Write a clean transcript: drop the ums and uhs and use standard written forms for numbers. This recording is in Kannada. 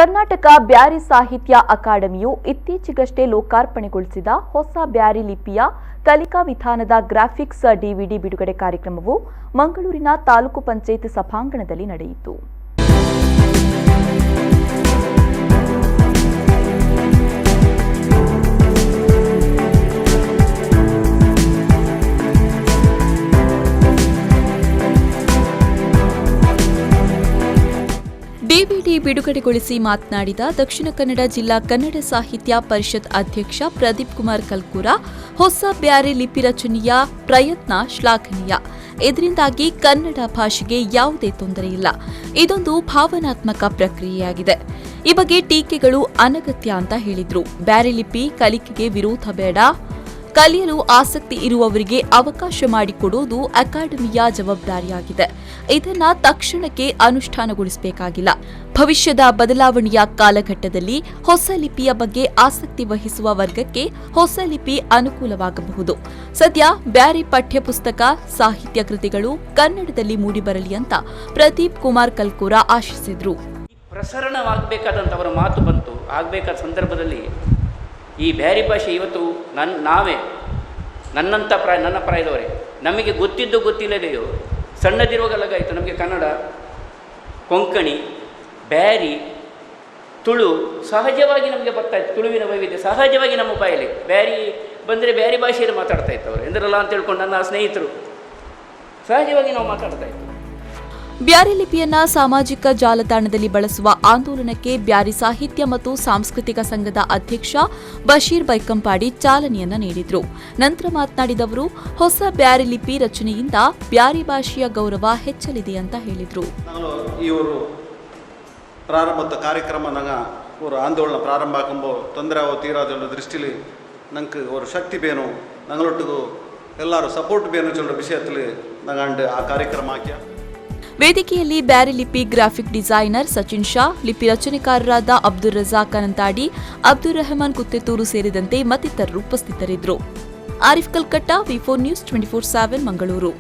ಕರ್ನಾಟಕ ಬ್ಯಾರಿ ಸಾಹಿತ್ಯ ಅಕಾಡೆಮಿಯು ಇತ್ತೀಚೆಗಷ್ಟೇ ಲೋಕಾರ್ಪಣೆಗೊಳಿಸಿದ ಹೊಸ ಬ್ಯಾರಿ ಲಿಪಿಯ ಕಲಿಕಾ ವಿಧಾನದ ಗ್ರಾಫಿಕ್ಸ್ ಡಿವಿಡಿ ಬಿಡುಗಡೆ ಕಾರ್ಯಕ್ರಮವು ಮಂಗಳೂರಿನ ತಾಲೂಕು ಪಂಚಾಯತ್ ಸಭಾಂಗಣದಲ್ಲಿ ನಡೆಯಿತು. ಡಿವಿಡಿ ಬಿಡುಗಡೆಗೊಳಿಸಿ ಮಾತನಾಡಿದ ದಕ್ಷಿಣ ಕನ್ನಡ ಜಿಲ್ಲಾ ಕನ್ನಡ ಸಾಹಿತ್ಯ ಪರಿಷತ್ ಅಧ್ಯಕ್ಷ ಪ್ರದೀಪ್ ಕುಮಾರ್ ಕಲ್ಕೂರ, ಹೊಸ ಬ್ಯಾರಿ ಲಿಪಿ ರಚನೆಯ ಪ್ರಯತ್ನ ಶ್ಲಾಘನೀಯ. ಇದರಿಂದಾಗಿ ಕನ್ನಡ ಭಾಷೆಗೆ ಯಾವುದೇ ತೊಂದರೆ ಇಲ್ಲ. ಇದೊಂದು ಭಾವನಾತ್ಮಕ ಪ್ರಕ್ರಿಯೆಯಾಗಿದೆ. ಈ ಬಗ್ಗೆ ಟೀಕೆಗಳು ಅನಗತ್ಯ ಅಂತ ಹೇಳಿದ್ರು. ಬ್ಯಾರಿ ಲಿಪಿ ಕಲಿಕೆಗೆ ವಿರೋಧ ಬೇಡ. ಕಲಿಯಲು ಆಸಕ್ತಿ ಇರುವವರಿಗೆ ಅವಕಾಶ ಮಾಡಿಕೊಡುವುದು ಅಕಾಡೆಮಿಯ ಜವಾಬ್ದಾರಿಯಾಗಿದೆ. ಇದನ್ನ ತಕ್ಷಣಕ್ಕೆ ಅನುಷ್ಠಾನಗೊಳಿಸಬೇಕಾಗಿಲ್ಲ. ಭವಿಷ್ಯದ ಬದಲಾವಣೆಯ ಕಾಲಘಟ್ಟದಲ್ಲಿ ಹೊಸ ಲಿಪಿಯ ಬಗ್ಗೆ ಆಸಕ್ತಿ ವಹಿಸುವ ವರ್ಗಕ್ಕೆ ಹೊಸ ಲಿಪಿ ಅನುಕೂಲವಾಗಬಹುದು. ಸದ್ಯ ಬ್ಯಾರಿ ಪಠ್ಯಪುಸ್ತಕ, ಸಾಹಿತ್ಯ ಕೃತಿಗಳು ಕನ್ನಡದಲ್ಲಿ ಮೂಡಿಬರಲಿ ಅಂತ ಪ್ರದೀಪ್ ಕುಮಾರ್ ಕಲ್ಕೂರ ಆಶಿಸಿದ್ರು. ಪ್ರಸರಣವಾಗಬೇಕಾದಂಥವರ ಮಾತು ಬಂತು. ಆಗಬೇಕಾದ ಸಂದರ್ಭದಲ್ಲಿ ಈ ಬ್ಯಾರಿ ಭಾಷೆ ಇವತ್ತು ನನ್ನ ಪ್ರಾಯದವರೇ ನಮಗೆ ಗೊತ್ತಿದ್ದು ಗೊತ್ತಿಲ್ಲದೆಯೋ ಸಣ್ಣದಿರುವಾಗಲಾಗಾಯಿತು. ನಮಗೆ ಕನ್ನಡ, ಕೊಂಕಣಿ, ಬ್ಯಾರಿ, ತುಳು ಸಹಜವಾಗಿ ನಮಗೆ ಬರ್ತಾಯಿತ್ತು. ತುಳುವಿನ ವೈವಿಧ್ಯ ಸಹಜವಾಗಿ ನಮ್ಮ ಬಾಯಲ್ಲಿ. ಬ್ಯಾರಿ ಬಂದರೆ ಬ್ಯಾರಿ ಭಾಷೆಯಲ್ಲಿ ಮಾತಾಡ್ತಾ ಇತ್ತು ಅವರು ಎಂದರಲ್ಲ ಅಂತ ಹೇಳ್ಕೊಂಡು ನನ್ನ ಸ್ನೇಹಿತರು ಸಹಜವಾಗಿ ನಾವು ಮಾತಾಡ್ತಾ ಇತ್ತು. ಬ್ಯಾರಿ ಲಿಪಿಯನ್ನ ಸಾಮಾಜಿಕ ಜಾಲತಾಣದಲ್ಲಿ ಬಳಸುವ ಆಂದೋಲನಕ್ಕೆ ಬ್ಯಾರಿ ಸಾಹಿತ್ಯ ಮತ್ತು ಸಾಂಸ್ಕೃತಿಕ ಸಂಘದ ಅಧ್ಯಕ್ಷ ಬಶೀರ್ ಬೈಕಂಪಾಡಿ ಚಾಲನೆಯನ್ನ ನೀಡಿದ್ರು. ನಂತರ ಮಾತನಾಡಿದವರು, ಹೊಸ ಬ್ಯಾರಿ ಲಿಪಿ ರಚನೆಯಿಂದ ಬ್ಯಾರಿ ಭಾಷೆಯ ಗೌರವ ಹೆಚ್ಚಲಿದೆ ಅಂತ ಹೇಳಿದ್ರು. ಪ್ರಾರಂಭದ ಕಾರ್ಯಕ್ರಮ ஒரு ಆಂದೋಲನ ಪ್ರಾರಂಭ ಆಗುമ്പോൾ ತೊಂದರೆ ಆಗೋ ತೀರಾದ ದೃಷ್ಟಿಲಿ ನಂಗೆ ஒரு ಶಕ್ತಿ ಬೇನು ഞങ്ങളൊട്ടുಗೂ ಎಲ್ಲರೂ ಸಪೋರ್ಟ್ ಬೇನು ಚೊಲ್ಲ ವಿಷಯದಲ್ಲಿ ನಂಗಂಡು ಆ ಕಾರ್ಯಕ್ರಮ ಹಾಕ್ಯ. ವೇದಿಕೆಯಲ್ಲಿ ಬ್ಯಾರಿ ಲಿಪಿ ಗ್ರಾಫಿಕ್ ಡಿಸೈನರ್ ಸಚಿನ್ ಶಾ, ಲಿಪಿ ರಚನೆಕಾರರಾದ ಅಬ್ದುಲ್ ರಜಾಕ್ ಅನಂತಾಡಿ, ಅಬ್ದುಲ್ ರೆಹಮಾನ್ ಕುತ್ತೆತೂರು ಸೇರಿದಂತೆ ಮತ್ತಿತರರು ಉಪಸ್ಥಿತರಿದ್ದರು. ಆರಿಫ್ ಕಲ್ಕಟ್ಟ, ವಿ4 ನ್ಯೂಸ್ 24/7 ಮಂಗಳೂರು.